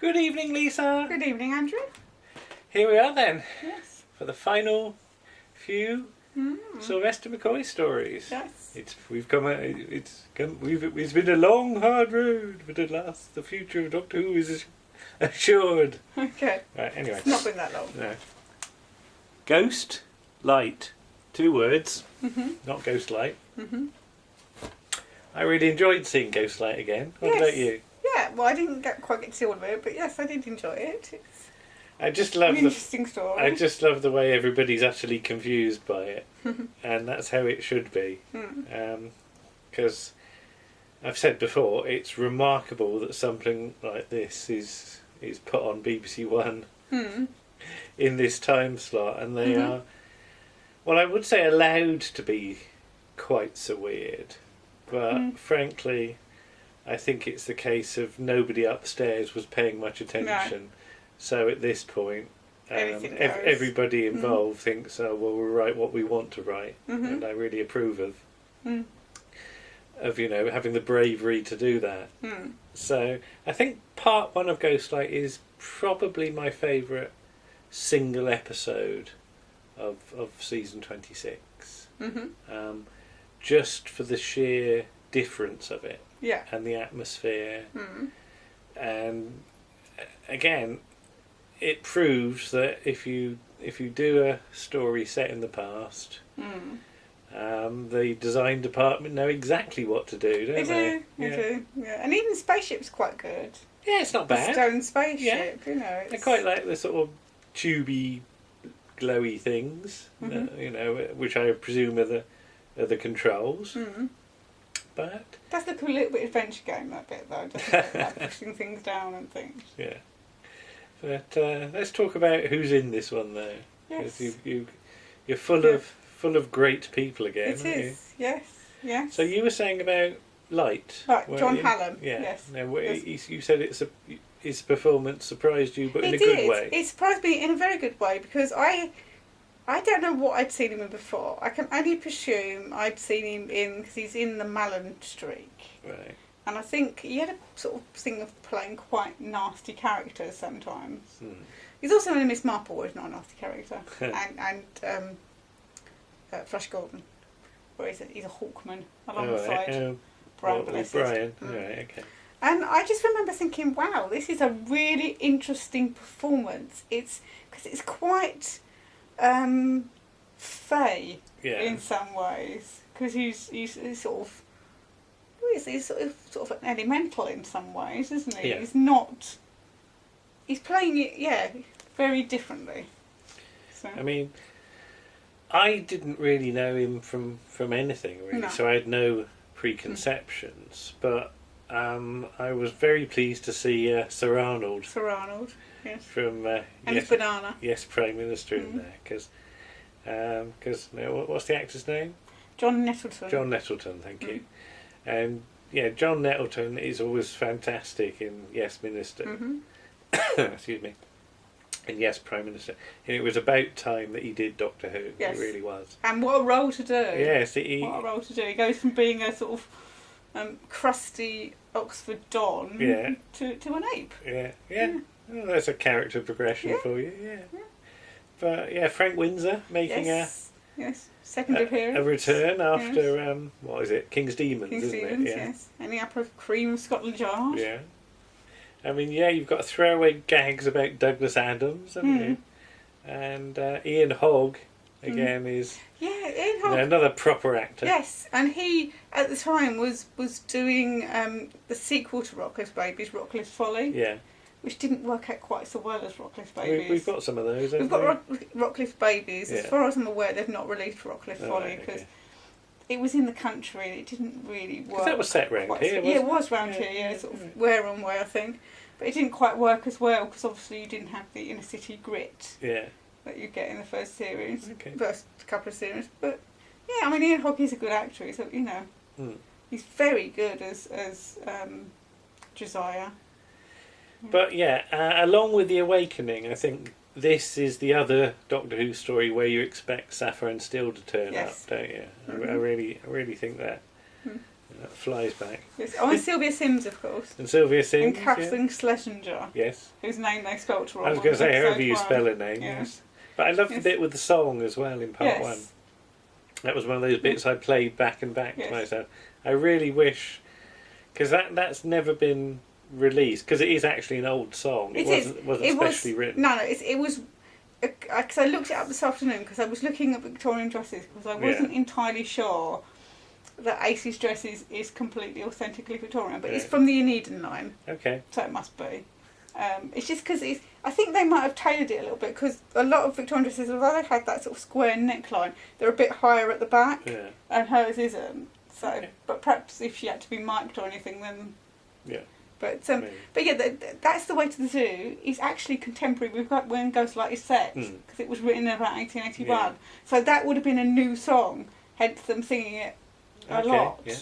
Good evening, Lisa. Good evening, Andrew. Here we are then, Yes. for the final few Sylvester McCoy stories. Yes. It's been a long, hard road, but at last the future of Doctor Who is assured. Okay. Right. Anyway, It's not been that long. no. Ghost light, 2 words, not ghost light. I really enjoyed seeing Ghost Light again. What about you? Yeah. Well, I didn't quite get to see all of it, but yes, I did enjoy it. It's I just an love interesting story. I just love the way everybody's utterly confused by it, and that's how it should be. Because I've said before, it's remarkable that something like this is put on BBC One in this time slot, and they are, well, I would say allowed to be quite so weird, but frankly, I think it's the case of nobody upstairs was paying much attention. No. So at this point, everybody involved thinks, oh, well, we'll write what we want to write, and I really approve of having the bravery to do that. So I think part 1 of Ghostlight is probably my favourite single episode of season 26. Just for the sheer difference of it, and the atmosphere, and again, it proves that if you do a story set in the past, the design department know exactly what to do, don't they? They do. Yeah, and even Spaceship's quite good. Yeah, it's not The bad. stone spaceship, you know. I quite like the sort of tubey, glowy things, which I presume are the controls. But does look a little bit adventure game, that bit, though, doesn't it? Like pushing things down and things. Yeah. But let's talk about who's in this one, though. Yes. You're full of great people again. It is. Yes. Yes. So you were saying about Light. Right, John you? Hallam. Yeah. Yes. Now, Yes. you said his performance surprised you, but in a did. good way. It surprised me in a very good way, because I don't know what I'd seen him in before. I can only presume I'd seen him in, because he's in the Malin streak. Right. And I think he had a sort of thing of playing quite nasty characters sometimes. He's also in Miss Marple, where he's not a nasty character. and Flash Gordon, where he's a hawkman alongside Brian Blessed. Brian, right, okay. And I just remember thinking, wow, this is a really interesting performance. It's because it's quite fey in some ways, because he's sort of he's sort of an elemental in some ways, isn't he? Yeah. He's playing it, very differently. So. I mean, I didn't really know him from anything really, so I had no preconceptions. But I was very pleased to see Sir Arnold. Sir Arnold, yes. From and his banana. Yes, Prime Minister in there, because what's the actor's name? John Nettleton. John Nettleton, thank you. And John Nettleton is always fantastic in Yes Minister. Excuse me. And Yes Prime Minister. And it was about time that he did Doctor Who. Yes. It really was. And what a role to do. Yes. What a role to do. He goes from being a sort of crusty Oxford Don to an ape. Yeah. Well, that's a character progression for you, yeah. But Frank Windsor making second appearance. A return after what is it? King's Demons, isn't it? Yeah. Yes. And the Apple of Cream of Scotland Yard. Yeah. I mean, you've got throwaway gags about Douglas Adams, haven't you? And Ian Hogg again is Ian Hogg, another proper actor. Yes, and he at the time was doing the sequel to Rockcliffe Babies, Rockcliffe Folly. Yeah. Which didn't work out quite so well as Rockcliffe Babies. We've got some of those, haven't we? We've got Rockcliffe Babies. As far as I'm aware, they've not released Rockcliffe Folly, because it was in the country and it didn't really work. Because that was set round here, wasn't it? Yeah, it was round here, sort of where on where, I think. But it didn't quite work as well, because obviously you didn't have the inner city grit that you get in the first series, first couple of series. But I mean, Ian Hogg is a good actor. He's he's very good as Josiah. But along with The Awakening, I think this is the other Doctor Who story where you expect Sappho and Steele to turn up, don't you? I really think that flies back. Yes. Oh, and Sylvia Sims, of course. And Sylvia Sims. And Kathleen Schlesinger. Yes. Whose name they spelt wrong. I was going to say, however you spell her name. Yes. But I loved the bit with the song as well in part one. That was one of those bits I played back and back to myself. I really wish, because that's never been released, because it is actually an old song. It wasn't specially written. No, it was. Because I looked it up this afternoon because I was looking at Victorian dresses because I wasn't entirely sure that Acey's dress is completely authentically Victorian, but it's from the Aeneiden line. Okay. So it must be. It's just because I think they might have tailored it a little bit because a lot of Victorian dresses, although they had that sort of square neckline, they're a bit higher at the back, and hers isn't. So, but perhaps if she had to be mic'd or anything, then. Yeah. But yeah, that's the way to the zoo. Is actually contemporary with when Ghostlight is set because it was written in about 1881. Yeah. So that would have been a new song, hence them singing it a lot. Yeah.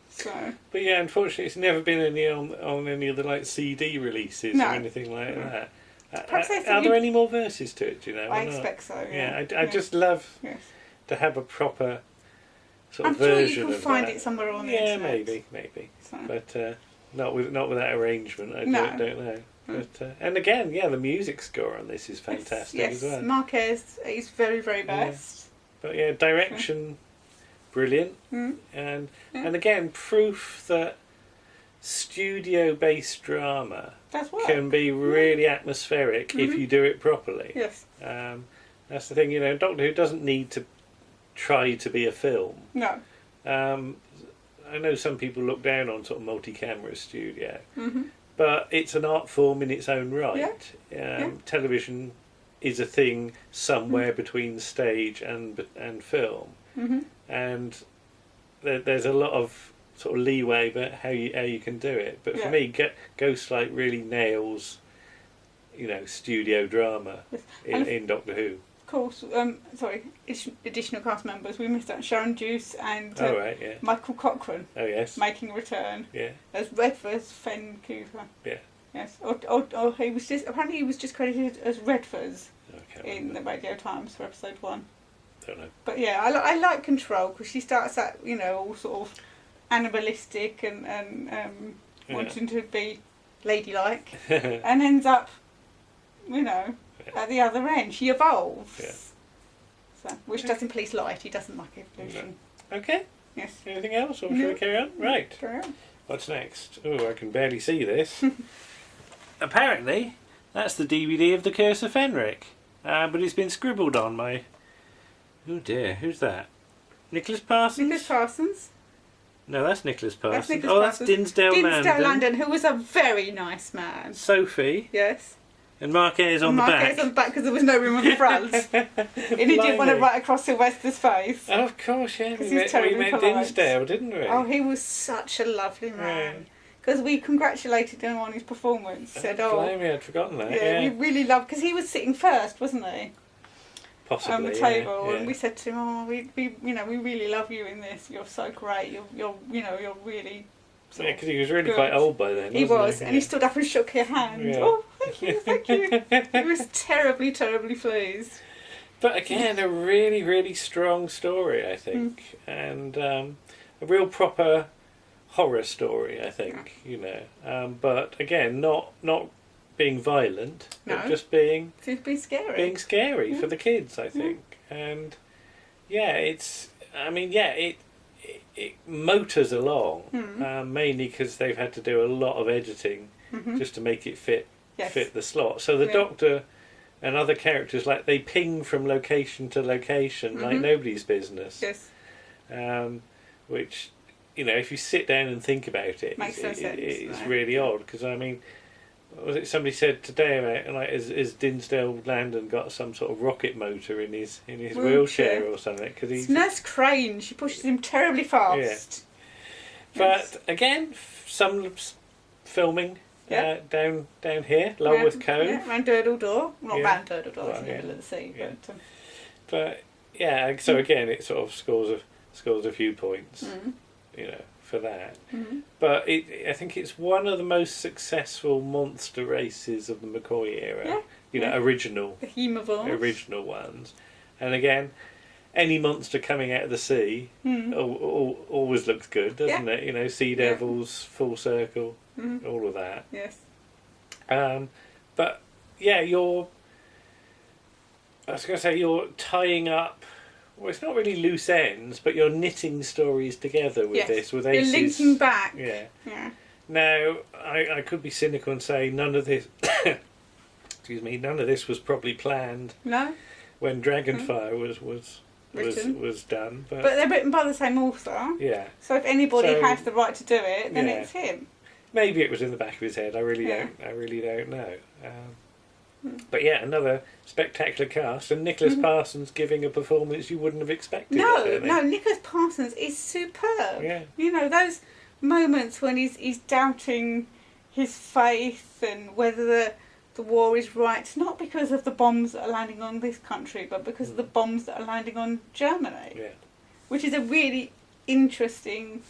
So. But yeah, unfortunately, it's never been on any of the like CD releases or anything like that. Are there any more verses to it? Do you know? I expect so. Yeah. I just love to have a proper sort of version. I'm sure you can find that. It somewhere on the internet. Yeah, maybe. So. But. Not with that arrangement, I don't know. But and again, the music score on this is fantastic as well. Marquez is very, very best. But direction, brilliant, and again, proof that studio-based drama can be really atmospheric if you do it properly. Yes. That's the thing, Doctor Who doesn't need to try to be a film. No. I know some people look down on sort of multi-camera studio, but it's an art form in its own right. Television is a thing somewhere between stage and film, and there's a lot of sort of leeway about how you can do it. But for me, Ghostlight really nails, studio drama in Doctor Who. Course, additional cast members. We missed out Sharon Juice and Michael Cochrane. Oh yes, making a return. Yeah, as Redford's Fenric. Yeah. Yes, or he was just credited as Redford's in the Radio Times for episode 1. Don't know. But I like Control because she starts at all sort of animalistic and wanting to be ladylike, and ends up, at the other end, she evolves. Yeah. So, which doesn't please Light. He doesn't like evolution. No. Okay. Yes. Anything else, or should we carry on? Right. Carry on. What's next? Oh, I can barely see this. Apparently, that's the DVD of The Curse of Fenric, but it's been scribbled on by. Oh dear, who's that? Nicholas Parsons. Nicholas Parsons. No, that's Nicholas Parsons. That's Nicholas Parsons. That's Dinsdale Landon, who was a very nice man. Sophie. Yes. And Marquez on the back. Marquez on the back because there was no room on the front. And he didn't want to write across Sylvester's face. Oh, of course, yeah. We met polite. Dinsdale, didn't we? Oh, he was such a lovely man. Because we congratulated him on his performance. Said, blimey, I'd forgotten that. Yeah, we really loved, because he was sitting first, wasn't he? Possibly, on the table, and we said to him, we really love you in this. You're so great. You're really. Because he was really quite old by then. He was, and he stood up and shook your hand. Yeah. Oh, thank you. He was terribly, terribly pleased. But again, a really, really strong story, I think, and a real proper horror story, I think. But again, not being violent, but just being scary. Being scary for the kids, I think, and it motors along, mainly because they've had to do a lot of editing just to make it fit the slot. So the Doctor and other characters, like, they ping from location to location like nobody's business. Yes. Which, if you sit down and think about it, it's really odd, because was it somebody said today about, like, has Dinsdale Landon got some sort of rocket motor in his wheelchair or something? Cause it's Nurse Crane. She pushes him terribly fast. Yeah. But again, some filming down here, Lulworth Cove. Yeah, round Durdle Door. Not round Durdle Door, it's in the middle of the sea. Yeah. But so again, it sort of scores a few points, for that. But I think it's one of the most successful monster races of the McCoy era. Original. The Hemivores. Original ones. And again, any monster coming out of the sea always looks good, doesn't it? You know, sea devils, full circle, all of that. Yes. But yeah, I was going to say you're tying up. Well, it's not really loose ends, but you're knitting stories together with this. With Ace's, you're linking back. Yeah. Now, I could be cynical and say none of this. Excuse me. None of this was probably planned. No. When Dragonfire was done, but they're written by the same author. Yeah. So if anybody has the right to do it, then it's him. Maybe it was in the back of his head. I really don't know. But yeah, another spectacular cast, and Nicholas Parsons giving a performance you wouldn't have expected. No, Nicholas Parsons is superb. Yeah. You know, those moments when he's doubting his faith and whether the war is right, not because of the bombs that are landing on this country, but because of the bombs that are landing on Germany. Yeah. Which is a really interesting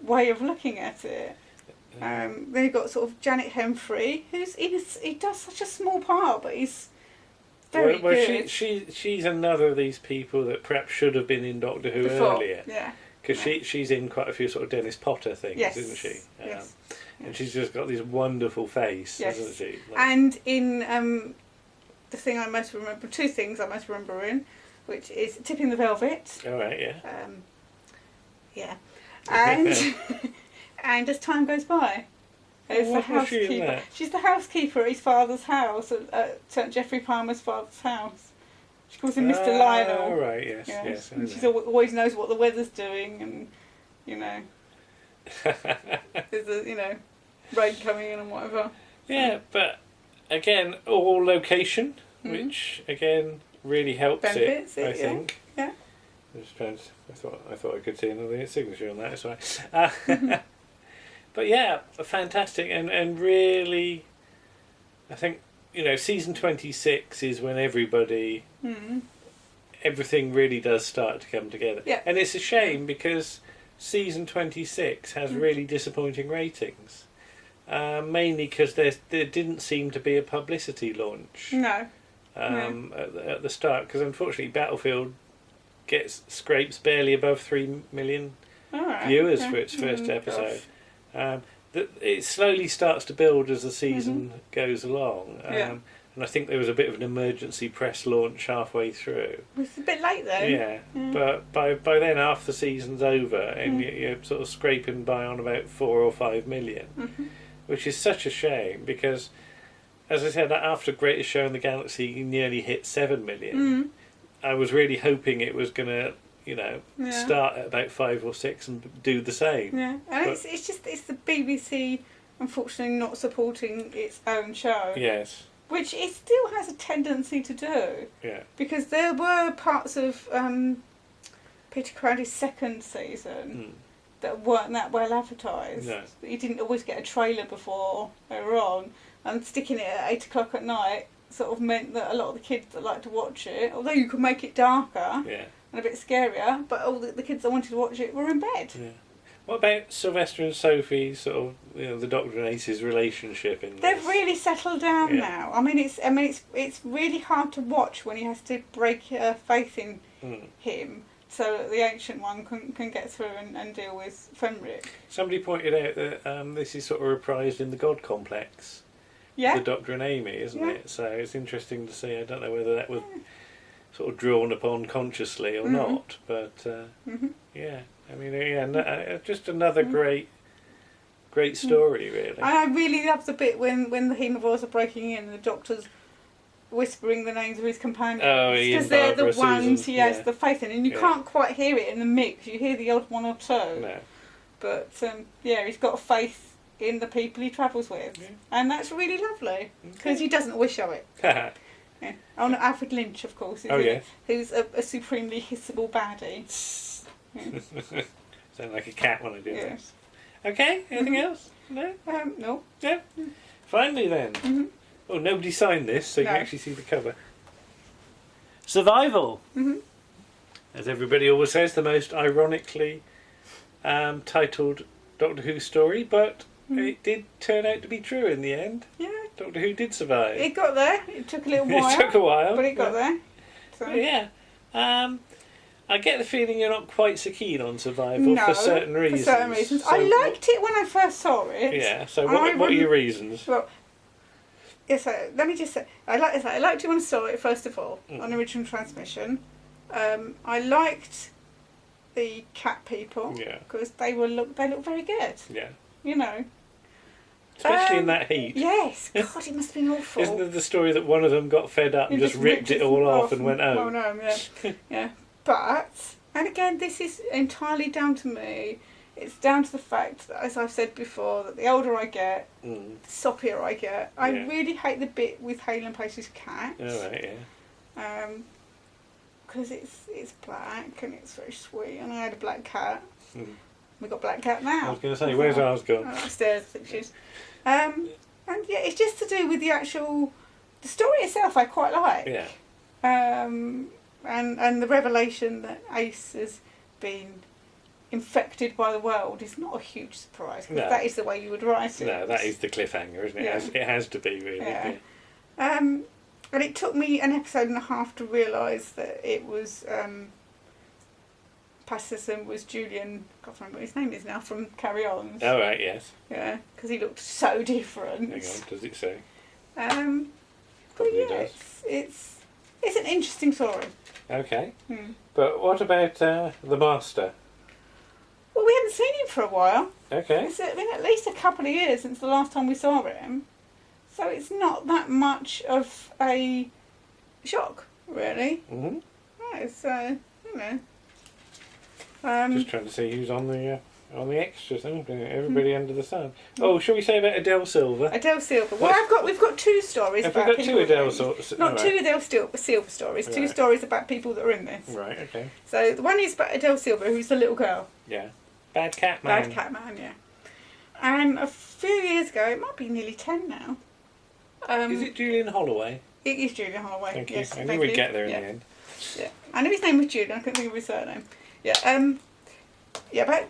way of looking at it. Then you've got sort of Janet Hemfrey, he does such a small part, but he's very good. She's another of these people that perhaps should have been in Doctor Who earlier. Yeah. Because she's in quite a few sort of Dennis Potter things, isn't she? Yes. And she's just got this wonderful face, isn't she? And in the thing I most remember, two things I most remember her in, which is Tipping the Velvet. All right, yeah. And and As Time Goes By. As the housekeeper. She's the housekeeper at his father's house, at Geoffrey Palmer's father's house. She calls him Mr. Lionel. Oh, right, yes. And she always knows what the weather's doing, and, you know, there's a, rain coming in and whatever. Yeah, but again, all location, which again really helps benefits I think. Yeah. I thought I could see another signature on that. That's right. But yeah, fantastic, and really, I think season 26 is when everything really does start to come together. Yeah. And it's a shame because season 26 has really disappointing ratings, mainly because there didn't seem to be a publicity launch. No. At the start, because unfortunately Battlefield scrapes barely above 3 million viewers for its first episode. It slowly starts to build as the season goes along. And I think there was a bit of an emergency press launch halfway through. It's a bit late though. Yeah. But by then half the season's over, and you're sort of scraping by on about 4 or 5 million, which is such a shame because, as I said, after Greatest Show in the Galaxy nearly hit 7 million, I was really hoping it was going to start at about 5 or 6 and do the same. Yeah, and it's the BBC unfortunately not supporting its own show. Yes. Which it still has a tendency to do. Yeah. Because there were parts of Peter Crowley's second season that weren't that well advertised. No. You didn't always get a trailer before they were on, and sticking it at 8 o'clock at night sort of meant that a lot of the kids that like to watch it, although you could make it darker. Yeah. And a bit scarier, but all the kids that wanted to watch it were in bed. Yeah. What about Sylvester and Sophie, sort of, the Doctor and Ace's relationship in this? They've really settled down now. I mean, it's really hard to watch when he has to break faith in him, so that the Ancient One can get through and deal with Fenric. Somebody pointed out that this is sort of reprised in the God Complex. Yeah. The Doctor and Amy, isn't it? So it's interesting to see. I don't know whether that was sort of drawn upon consciously or not, but yeah, I mean, just another great story, really. And I really love the bit when the Hemovores are breaking in and the Doctor's whispering the names of his companions, because they're the ones he has the faith in, and you can't quite hear it in the mix. You hear the odd one or two, but he's got faith in the people he travels with, and that's really lovely because he doesn't always show it. Yeah. Oh, no, Alfred Lynch, of course, who's a supremely hissable baddie. Sound like a cat when I do this. Okay, anything else? No? No. Yeah. Finally then. Oh, nobody signed this, so you can actually see the cover. Survival. As everybody always says, the most ironically titled Doctor Who story, but it did turn out to be true in the end. Yeah. Doctor Who did survive. It got there. It took a little while. It took a while. But it got there. So. Yeah. I get the feeling you're not quite so keen on Survival for certain reasons. For certain reasons. So, I liked it when I first saw it. Yeah, so what are your reasons? Well, yes, let me just say, I liked it when I saw it, first of all, on original transmission. I liked the cat people, because they look very good. Yeah. You know. Especially in that heat. Yes. God, it must have been awful. Isn't there the story that one of them got fed up and just ripped it all off and went home? Yeah. Yeah. But, and again, this is entirely down to me. It's down to the fact that, as I've said before, that the older I get, the soppier I get. I really hate the bit with Halen Pace's cat. Oh, right, yeah. Because it's black and it's very sweet, and I had a black cat. We got black cat now. I was going to say, where's ours gone? Upstairs, I think she is. And yeah, it's just to do with the story itself. I quite like. Yeah. And the revelation that Ace has been infected by the world is not a huge surprise, because that is the way you would write it. No, that is the cliffhanger, isn't it? Yeah. It has to be, really. Yeah. And it took me an episode and a half to realise that it was Patterson was Julian, I can't remember what his name is now, from Carry On. Oh, right, yes. Yeah, because he looked so different. Hang on, does it say? Probably does. It's an interesting story. Okay. But what about the Master? Well, we haven't seen him for a while. Okay. It's been at least a couple of years since the last time we saw him. So it's not that much of a shock, really. Mm-hmm. Yeah, it's, you know. Just trying to see who's on the extras, everybody under the sun. Oh, shall we say about Adele Silver? Adele Silver. Well, we've got two stories about people. Have we got two Adele Silver? Not two Adele Silver stories, two stories about people that are in this. Right, okay. So the one is about Adele Silver, who's the little girl. Yeah. Bad Cat Man. Bad Cat Man, yeah. And a few years ago, it might be nearly 10 now. Is it Julian Holloway? It is Julian Holloway. Thank you. Yes, I knew we'd get there in the end. Yeah. I knew his name was Julian, I couldn't think of his surname. Yeah, about,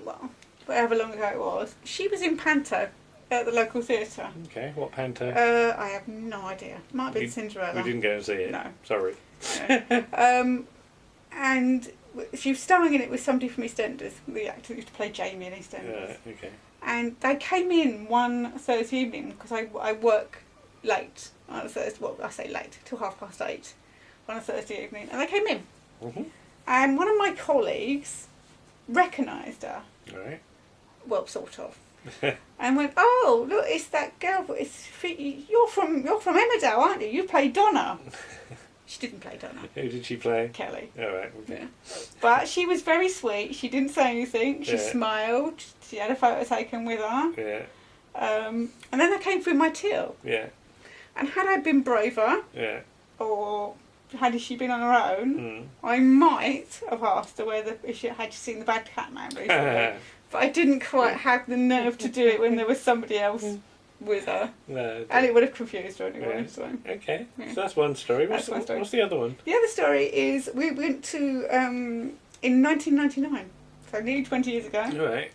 well, however long ago it was, she was in Panto at the local theatre. Okay, what Panto? I have no idea. Might be Cinderella. We didn't go and see it? No. Sorry. Yeah. And she was starring in it with somebody from EastEnders, the actor who used to play Jamie in EastEnders. Okay. And they came in one Thursday evening, because I work late on a Thursday, well, I say late, till 8:30 on a Thursday evening, and they came in. Mm-hmm. And one of my colleagues recognised her. Right. Well, sort of. And went, oh, look, it's that girl. You're from Emmerdale, aren't you? You play Donna. She didn't play Donna. Who did she play? Kelly. All right. Okay. Yeah. But she was very sweet. She didn't say anything. She smiled. She had a photo taken with her. Yeah. And then I came through my till. Yeah. And had I been braver, or had she been on her own, I might have asked her had she seen the Bad Cat Man recently. But I didn't quite have the nerve to do it when there was somebody else with her. No, and it would have confused her anyway. Yeah. So. Okay, so that's one story. What's the other one? The other story is we went to, in 1999, so nearly 20 years ago. Right.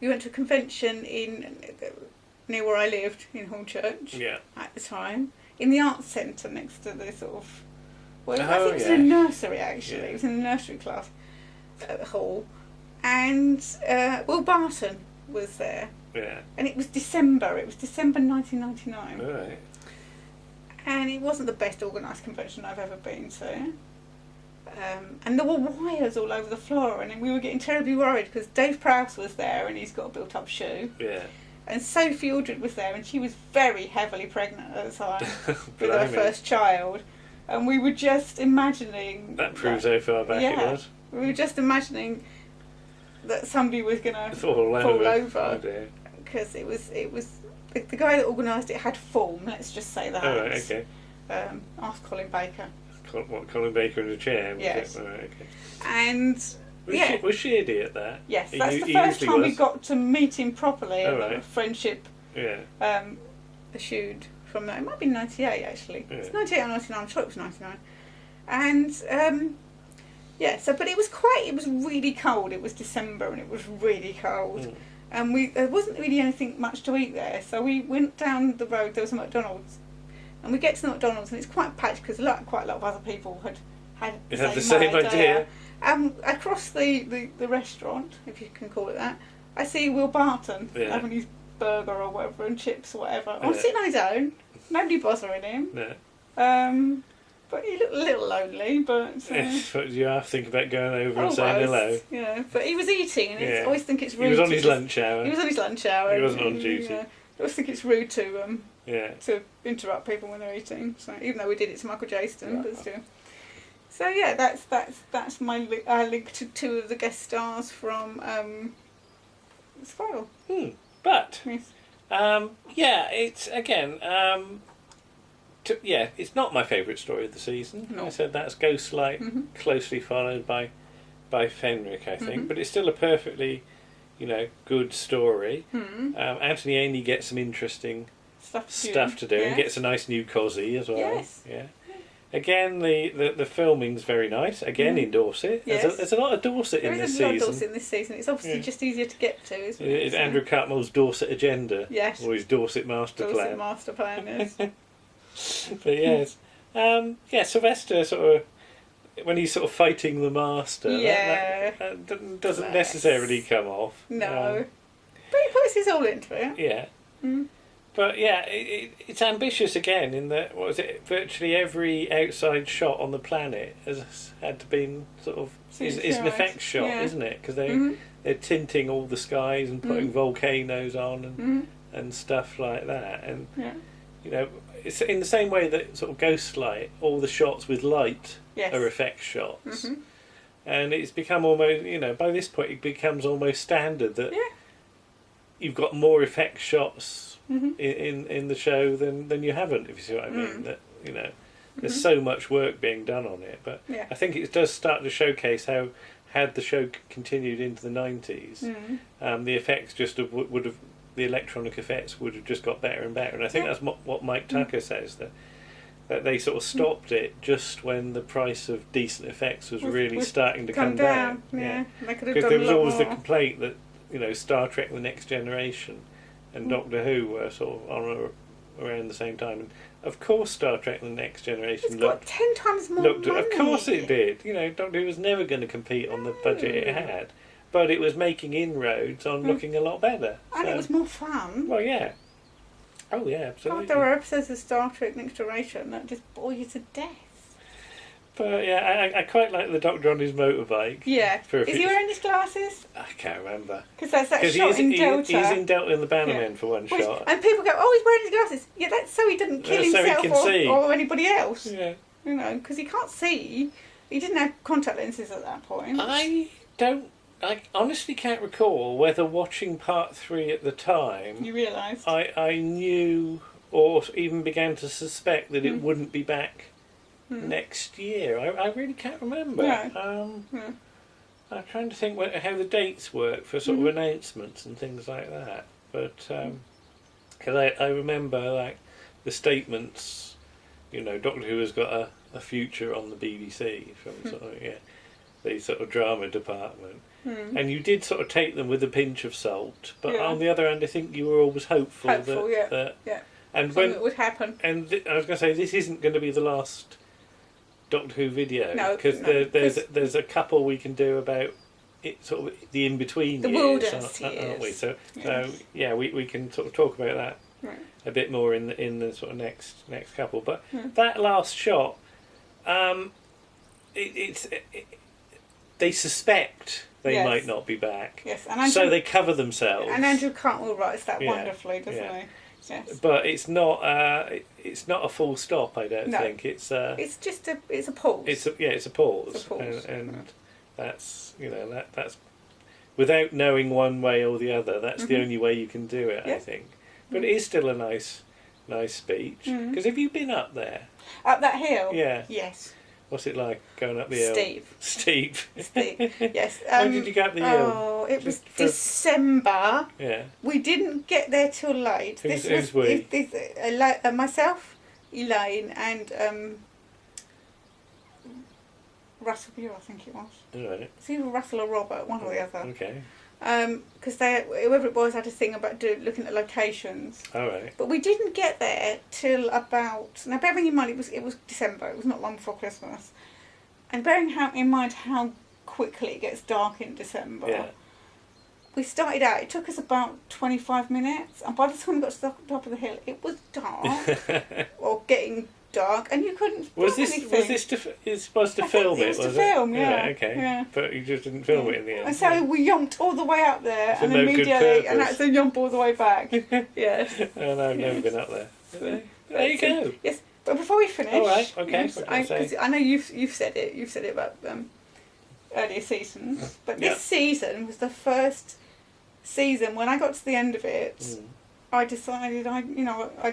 We went to a convention near where I lived, in Hornchurch, at the time, in the arts centre next to the sort of, I think it was in a nursery actually, it was in the nursery class hall, and Will Barton was there, and it was December 1999, right. And it wasn't the best organised convention I've ever been to. And there were wires all over the floor, and we were getting terribly worried because Dave Prowse was there, and he's got a built-up shoe. Yeah. And Sophie Aldred was there, and she was very heavily pregnant at the time with her first child. And we were just imagining... That proves how far back it was. We were just imagining that somebody was going to fall over. Because it was the guy that organised it had form, let's just say that. Oh, right, okay. Ask Colin Baker. Colin Baker in a chair? Yes. Oh, right, okay. And... Was she at that? Yes, that's the first time we got to meet him properly, and a friendship eschewed from that. It might be 98 actually. Yeah. It's 98 or 99, I'm sure it was 99. And but it was really cold. It was December and it was really cold. And there wasn't really anything much to eat there, so we went down the road, there was a McDonald's. And we get to the McDonald's and it's quite packed because quite a lot of other people had had the same idea. Across the restaurant, if you can call it that, I see Will Barton having his burger or whatever and chips or whatever. I'm sitting on his own, nobody bothering him. No. But he looked a little lonely, but... But you have to think about going over and saying hello. Yeah, but he was eating, and I always think it's rude. He was on his lunch hour. He was on his lunch hour. He wasn't on duty. I always think it's rude to interrupt people when they're eating. So even though we did it to Michael Jaston, but still. So yeah, that's my link to two of the guest stars from Spiral. But it's again. It's not my favourite story of the season. No. I said that's Ghostlight, closely followed by Fenric, I think. But it's still a perfectly, good story. Anthony Ainley gets some interesting stuff to do and gets a nice new cosy as well. Yes. Yeah. Again, the filming's very nice. Again, in Dorset. Yes. There's a lot of Dorset in this season. There's a lot of Dorset in this season. It's obviously just easier to get to, isn't it? It's Andrew Cartmell's Dorset agenda. Yes. Or his Dorset master plan. Dorset master plan, yes. But yes. Sylvester sort of, when he's sort of fighting the master, that doesn't necessarily come off. No. But he puts his all into it. Yeah. But it's ambitious again in that, virtually every outside shot on the planet has had to be sort of, is an effect shot, isn't it? Because they're tinting all the skies and putting volcanoes on and stuff like that. And, it's in the same way that sort of Ghostlight, all the shots with light are effect shots. And it's become almost, by this point it becomes almost standard that you've got more effect shots in the show than you haven't, if you see what I mean. That, there's so much work being done on it. But I think it does start to showcase how, had the show continued into the 90s, the effects would have, the electronic effects would have just got better and better. And I think that's what Mike Tucker says, that they sort of stopped it just when the price of decent effects was really starting to come down. Because there was always the complaint that Star Trek: The Next Generation and Doctor Who were sort of on around the same time. And of course, Star Trek: The Next Generation got 10 times more money. Of course it did. Doctor Who was never going to compete on the budget it had. But it was making inroads on looking a lot better. And it was more fun. Well, yeah. Oh, yeah, absolutely. God, there were episodes of Star Trek Next Generation that just bore you to death. But, I quite like the Doctor on his motorbike. Yeah. Is he wearing his glasses? I can't remember. Because that's that shot in Delta. He's in Delta in the Bannerman for one shot. And people go, he's wearing his glasses. Yeah, that's so he didn't kill himself or anybody else. Yeah. Because he can't see. He didn't have contact lenses at that point. I honestly can't recall whether watching part 3 at the time... You realised? I knew or even began to suspect that it wouldn't be back next year. I really can't remember. I'm trying to think how the dates work for sort of announcements and things like that. But, because I remember, the statements, Doctor Who has got a future on the BBC from sort of, the sort of drama department. And you did sort of take them with a pinch of salt, but on the other hand, I think you were always hopeful that and when it would happen. And I was going to say, this isn't going to be the last Doctor Who video, because there's a couple we can do about it, sort of the in between years, wilderness aren't we? So we can sort of talk about that a bit more in the sort of next couple. But that last shot, they suspect they might not be back. Yes, and so they cover themselves. And Andrew Cartmell writes that wonderfully, doesn't he? Yes. But it's not a full stop. I don't think it's just a pause. It's a pause. And that's that's without knowing one way or the other. That's the only way you can do it. I think. But it is still a nice speech. Because have you been up there? Up that hill? Yeah. Yes. What's it like going up the hill? Steep. Yes. When did you go up the hill? Oh, it was December. Yeah. We didn't get there till late. Who's we? Myself, Elaine, and Russell Buell, I think it was. All right. It's either Russell or Robert, one or the other. Okay. Because whoever it was had a thing about looking at locations. All right. But we didn't get there till about... Now, bearing in mind, it was December. It was not long before Christmas. And bearing in mind how quickly it gets dark in December, we started out, it took us about 25 minutes, and by the time we got to the top of the hill, it was dark, or getting dark, and you couldn't film anything. Was this it's supposed to film it? It was to film, yeah. Okay. Yeah. But you just didn't film it in the end. And so we yomped all the way up there, for and no immediately, and had to yomp all the way back. Yes. And I've never been up there. There you go. Yes, but before we finish, all right, okay. Because I know you've said it. You've said it about earlier seasons, but this season was the first season when I got to the end of it. I decided I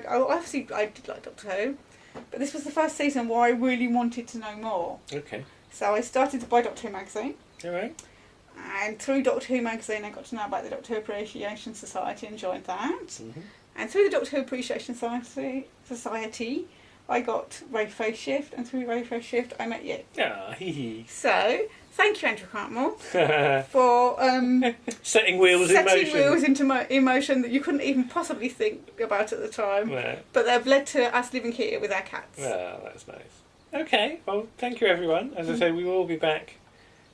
obviously I did like Doctor Who, but this was the first season where I really wanted to know more. Okay. So I started to buy Doctor Who magazine. All right. And through Doctor Who magazine, I got to know about the Doctor Who Appreciation Society and joined that. Mm-hmm. And through the Doctor Who Appreciation Society, I got Ray Shift, and through Ray Shift, I met you. Ah, hee hee. So, thank you, Andrew Cartmore, for setting wheels into emotion that you couldn't even possibly think about at the time. Yeah. But they've led to us living here with our cats. Ah, that's nice. Okay, well, thank you, everyone. As I say, we will be back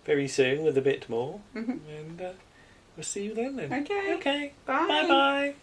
very soon with a bit more. And we'll see you then. Okay. Okay. Bye. Bye-bye.